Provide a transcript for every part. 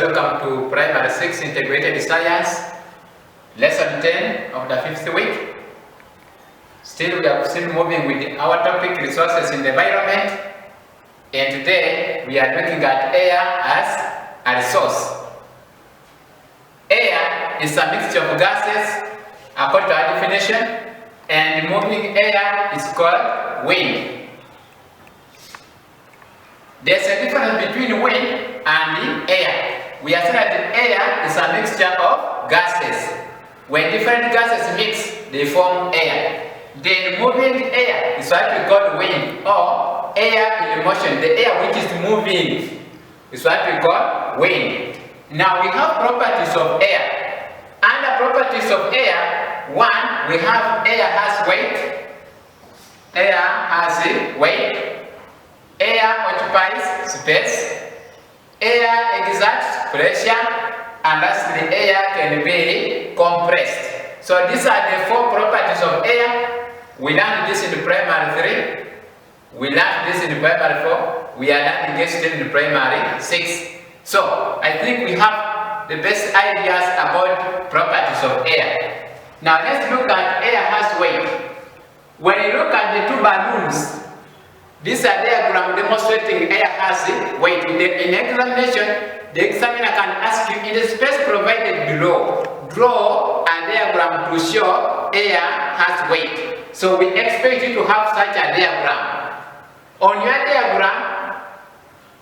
welcome to Primary 6 Integrated Science, Lesson 10 of the 5th week. Still, we are still moving with our topic, resources in the environment. And today, we are looking at air as a resource. Air is a mixture of gases, according to our definition, and moving air is called wind. There's a difference between wind and air. We are saying that the air is a mixture of gases. When different gases mix, they form air. Then moving air is what we call wind, or air in motion. The air which is moving is what we call wind. Now we have properties of air. Under properties of air, one, we have air has weight. Air has weight. Air occupies space. Air exerts pressure. And lastly, air can be compressed. So these are the four properties of air. We learned this in the primary 3. We learned this in the primary 4. We are learning this in the primary 6. So I think we have the best ideas about properties of air. Now let's look at air has weight. When you look at the two balloons, this is a diagram demonstrating air has weight. In examination, the examiner can ask you in the space provided below, draw a diagram to show air has weight. So we expect you to have such a diagram. On your diagram,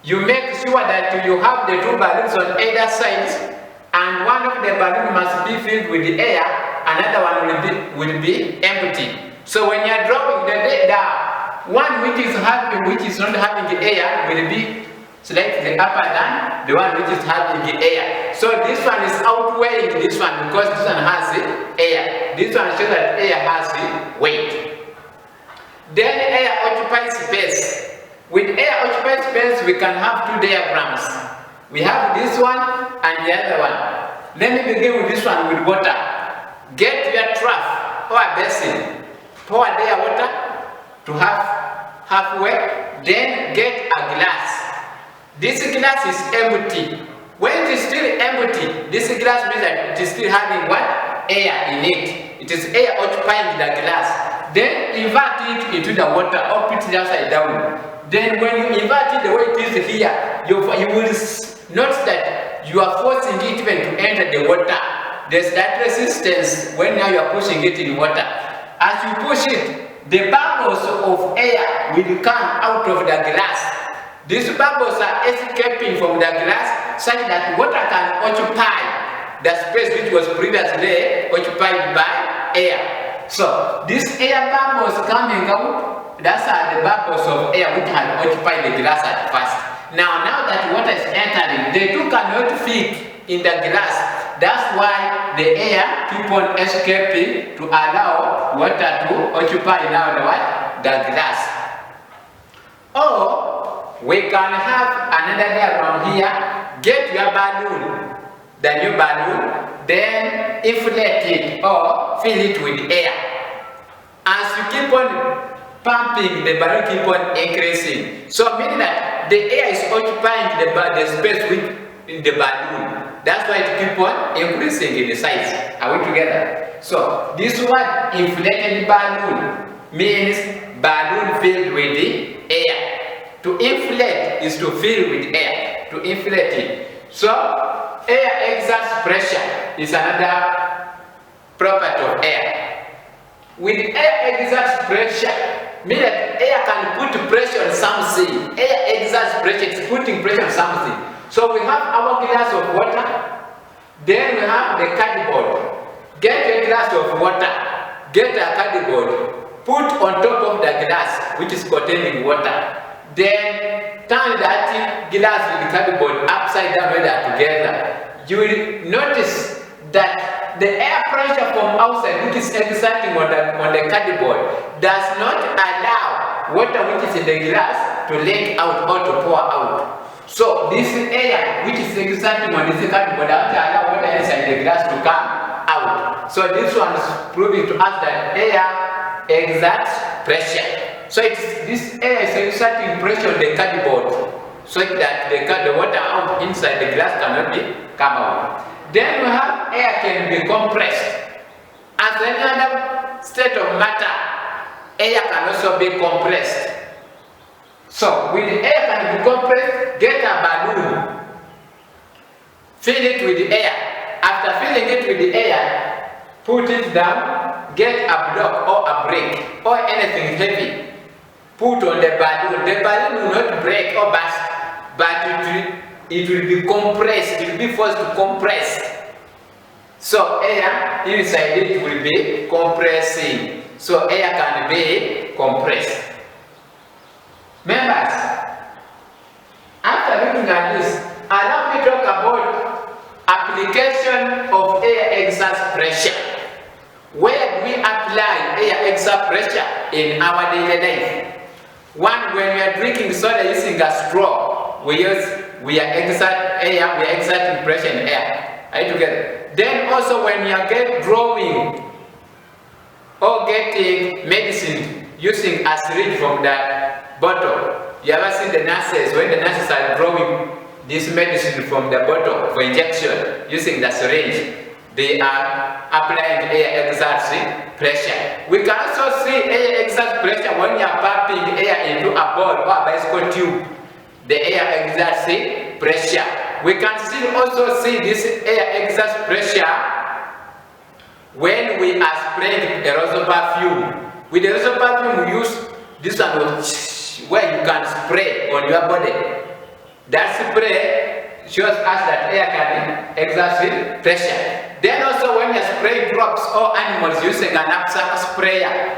you make sure that you have the two balloons on either side, and one of the balloons must be filled with the air, another one will be empty. So when you are drawing the one which is not having the air will be slightly upper than the one which is having the air. So this one is outweighing this one because this one has the air. This one shows that air has the weight. Then air occupies space. With air occupies space, we can have two diagrams. We have this one and the other one. Let me begin with this one with water. Get your trough or a basin. Pour there water to halfway, then get a glass. This glass is empty. When it is still empty, this glass means that it is still having what? Air in it. It is air occupying the glass. Then invert it into the water or put it upside down. Then when you invert it the way it is here, you will notice that you are forcing it even to enter the water. There's that resistance when now you are pushing it in water. As you push it, the bubbles of air will come out of the glass. These bubbles are escaping from the glass such that water can occupy the space which was previously occupied by air. So these air bubbles coming out, that's the bubbles of air which had occupied the glass at first. Now that water is entering, the two cannot fit in the glass. That's why the air keep on escaping to allow water to occupy now the glass. Or we can have another diagram here. Get your balloon, the new balloon, then inflate it or fill it with air. As you keep on pumping, the balloon keep on increasing. So meaning that the air is occupying the space within the balloon. That's why it keep on increasing in the size. Are we together? So this word inflated balloon means balloon filled with the air. To inflate is to fill with air. To inflate it. So air exerts pressure is another property of air. With air exerts pressure, means that air can put pressure on something. Air exerts pressure, it's putting pressure on something. So we have our glass of water, then we have the cardboard. Get a glass of water, get a cardboard, put on top of the glass which is containing water. Then turn that glass with the cardboard upside down when they are together. You will notice that the air pressure from outside which is exerting on the cardboard does not allow water which is in the glass to leak out or to pour out. So this air which is exerting on this cardboard doesn't allow water inside the glass to come out. So this one is proving to us that air exerts pressure. So this air is exerting pressure on the cardboard. so that the water out inside the glass cannot be come out. Then we have air can be compressed. As any other state of matter, air can also be compressed. So with the air can be compressed, get a balloon, fill it with the air. After filling it with the air, put it down, get a block or a brick or anything heavy, put on the balloon. The balloon will not break or burst, but it will be compressed, it will be forced to compress. So air inside it will be compressing. So air can be compressed. Members, after looking at this, allow me to talk about application of air exhaust pressure. Where do we apply air exhaust pressure in our daily life? One, when we are drinking soda using a straw, we are exerting pressure in air. Are you together? Then also when you are drawing or getting medicine using a syringe from the bottle. You ever seen the nurses, when the nurses are drawing this medicine from the bottle for injection using the syringe, they are applying air exhaust pressure. We can also see air exhaust pressure when you are pumping air into a ball or a bicycle tube. The air exhaust pressure. We can also see this air exhaust pressure when we are spraying aerosol perfume. With aerosol perfume, we use this one where you can spray on your body. That spray shows us that air can exert pressure. Then also when you spray crops or animals using an knapsack sprayer,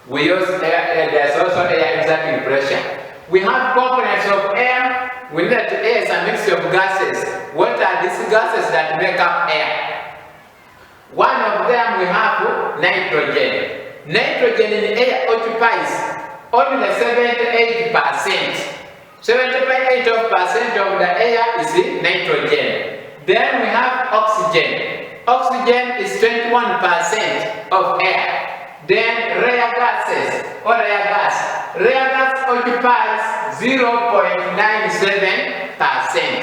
we use air, there's also air exerting pressure. We have components of air. We know that air is a mixture of gases. What are these gases that make up air? One of them we have nitrogen. Nitrogen in air occupies only 78%. 78% of the air is nitrogen. Then we have oxygen. Oxygen is 21% of air. Then rare gases or rare gas. Rare gas occupies 0.97%.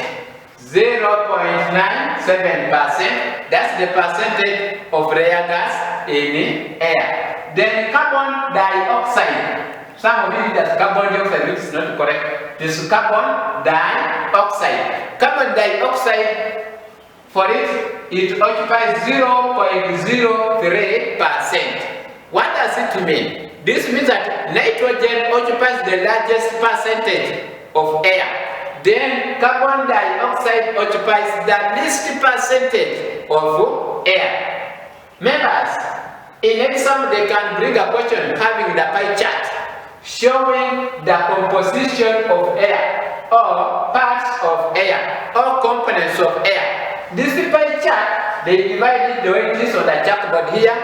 0.97%. That's the percentage of rare gas in air. Then carbon dioxide. Some of you that's carbon dioxide, which is not correct. This is carbon dioxide. Carbon dioxide, for it occupies 0.03%. What does it mean? This means that nitrogen occupies the largest percentage of air. Then carbon dioxide occupies the least percentage of air. Members, in exam they can bring a question having the pie chart showing the composition of air or parts of air or components of air. This pie chart, they divide it the way it is on the chalkboard here.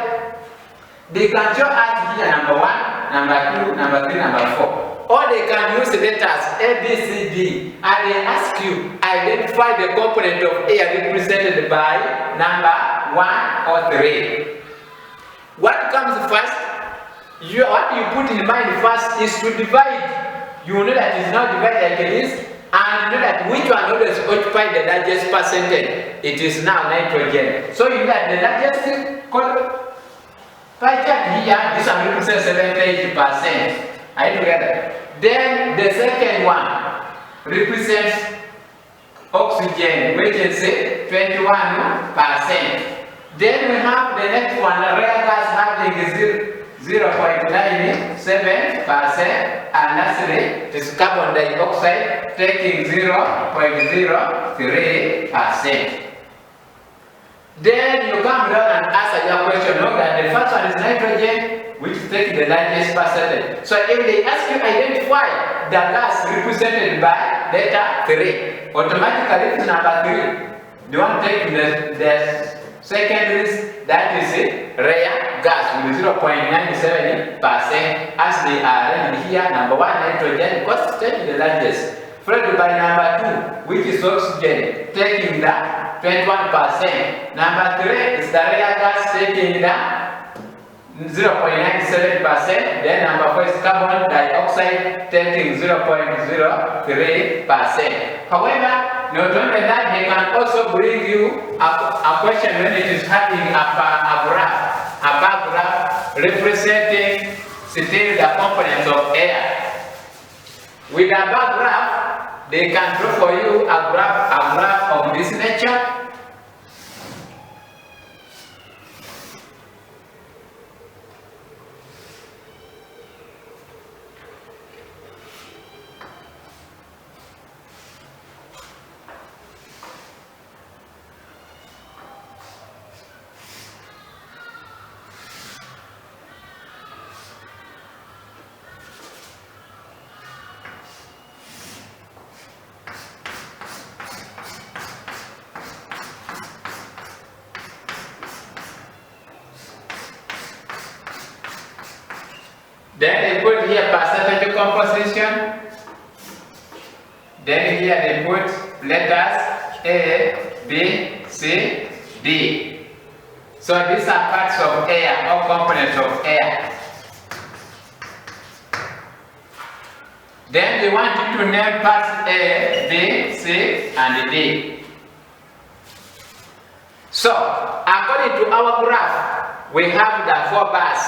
They can show us here number 1, number 2, number 3, number 4. Or they can use letters A, B, C, D, and they ask you identify the component of air represented by number 1 or 3. What comes first? What you put in mind first is to divide. You know that it's not divided like it is, and you know that which one always occupies the largest percentage. It is now nitrogen. So you know that the largest pie chart here, this one represents 78%. Are you together? Then the second one represents oxygen, which is 21%. Then we have the next one, rare gas having 0.97%, and lastly is carbon dioxide taking 0.03%. Then you come down and answer your question. Look that the first one is nitrogen, which takes the largest percentage. So if they ask you identify the gas represented by letter 3, automatically it's number 3. The one taking the second list, that is rare gas with 0.97%, as they are in here. Number 1 nitrogen, because it's taking the largest, followed by number 2, which is oxygen, taking the 21%. Number 3 is the rare gas taking the 0.97%. Then number 4 is carbon dioxide taking 0.03%. However, not only that, they can also bring you a question when it is having a bar graph representing still the components of air. With a bar graph, they can draw for you a graph of this nature. Then they put here percentage composition. Then here they put letters A, B, C, D. So these are parts of air or components of air. Then they want you to name parts A, B, C, and D. So according to our graph, we have the 4 bars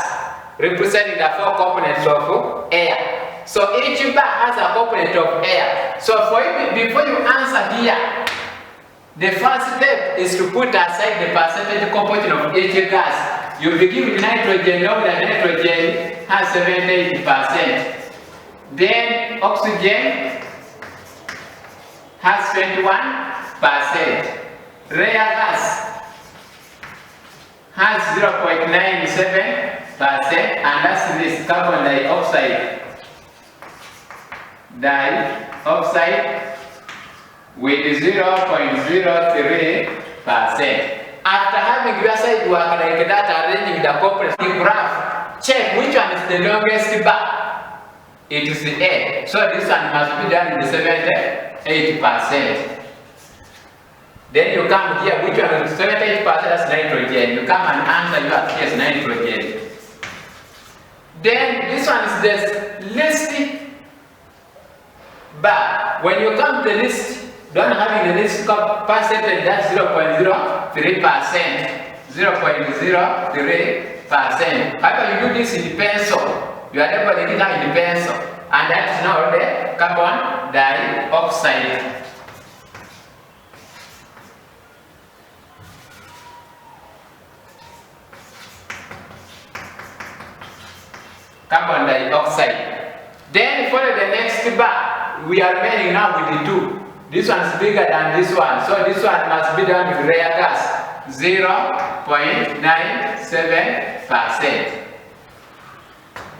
representing the 4 components of air. So each bar has a component of air. So for you, before you answer here, the first step is to put aside the percentage composition of each gas. You begin with nitrogen, know that nitrogen has 78%. Then oxygen has 21%. Rare gas has 0.97%. And that's this carbon dioxide with 0.03%. After having graphic work like that, arranging the components in graph, check which one is the longest bar. It is the A. So this one must be done in the 78%. Then you come here, which one is 78%? That's nitrogen. You come and answer your case nitrogen. Then this one is the least bar. When you come to the list, don't have the list percentage, that's 0.03%. 0.03%. However, you do this in the pencil. You are able to do that in the pencil. And that is now the carbon dioxide. Carbon dioxide. Then follow the next bar. We are remaining now with the 2. This one is bigger than this one. So this one must be done with rare gas. 0.97%.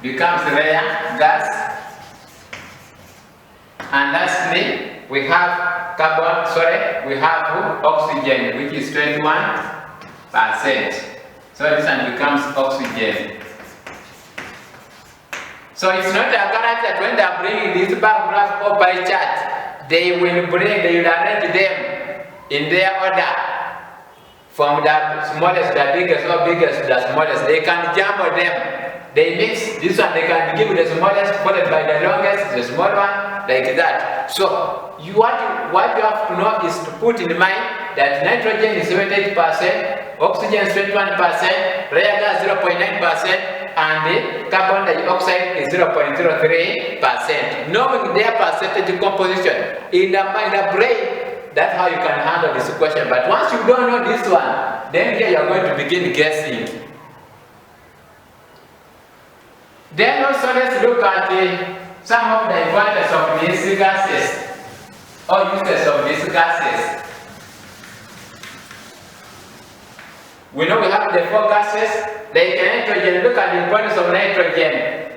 Becomes rare gas. And lastly, we have we have oxygen, which is 21%. So this one becomes oxygen. So it's not a guarantee that when they are bringing this bar graph or pie chart, they will arrange them in their order from the smallest to the biggest or biggest to the smallest. They can jumble them. They mix this one, they can begin with the smallest, followed by the longest, the small one, like that. So what you have to know is to put in mind that nitrogen is 78%, oxygen is 21%, rare gas 0.9%, and the carbon dioxide is 0.03%. Knowing their percentage composition in the brain, that's how you can handle this question. But once you don't know this one, then here you are going to begin guessing. Then also let's look at some of the importance of these gases or uses of these gases. We know we have the 4 gases. Like nitrogen, look at the importance of nitrogen.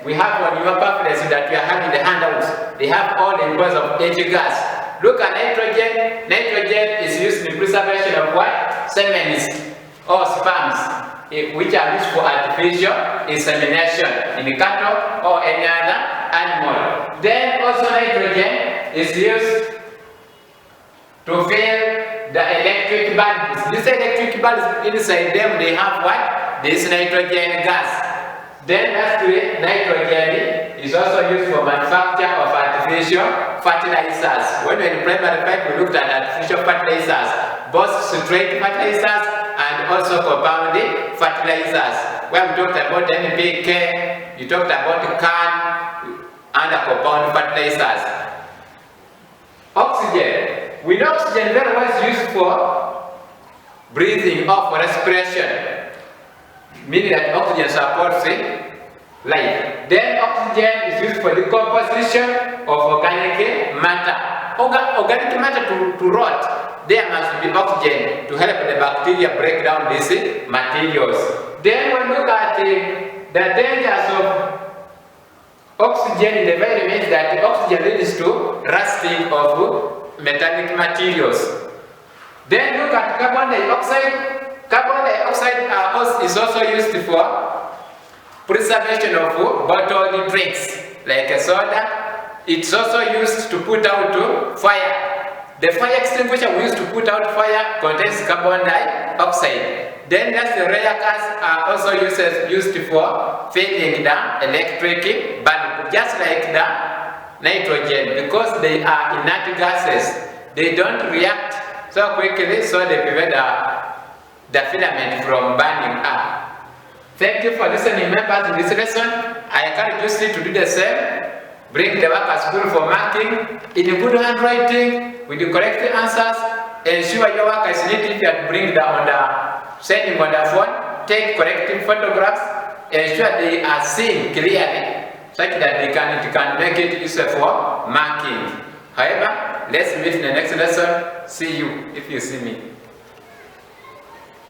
We have on your pamphlets that we are having the handouts. They have all the importance of each gas. Look at nitrogen. Nitrogen is used in preservation of what? Semens or sperms, which are used for artificial insemination in cattle or any other animal. Then also nitrogen is used to fill the electric bulbs. These electric bulbs, inside them they have what? This nitrogen gas. Then lastly, nitrogen is also used for manufacture of artificial fertilizers. When we were in primary 5, we looked at artificial fertilizers, both straight fertilizers and also compound fertilizers. When we talked about NPK, we talked about CAN and compound fertilizers. Oxygen. We know oxygen very well is used for breathing or for respiration, meaning that oxygen supports life. Then oxygen is used for the decomposition of organic matter. Organic matter to rot, there must be oxygen to help the bacteria break down these materials. Then we look at the dangers of oxygen in the environment, that oxygen leads to rusting of metallic materials. Then look at carbon dioxide. Carbon dioxide is also used for preservation of bottled drinks like a soda. It's also used to put out fire. The fire extinguisher we use to put out fire contains carbon dioxide. Then that's the rare gas are also used for feeding the electric bulb, just like the nitrogen, because they are inert gases. They don't react so quickly, so they prevent the filament from burning up. Thank you for listening, members, in this lesson. I encourage you still to do the same. Bring the work at school for marking in good handwriting with the correct answers. Ensure your work is neat. If you have to bring down sending on the phone, take corrective photographs. Ensure they are seen clearly, such that it can make it useful for marking. However, let's meet in the next lesson. See you if you see me.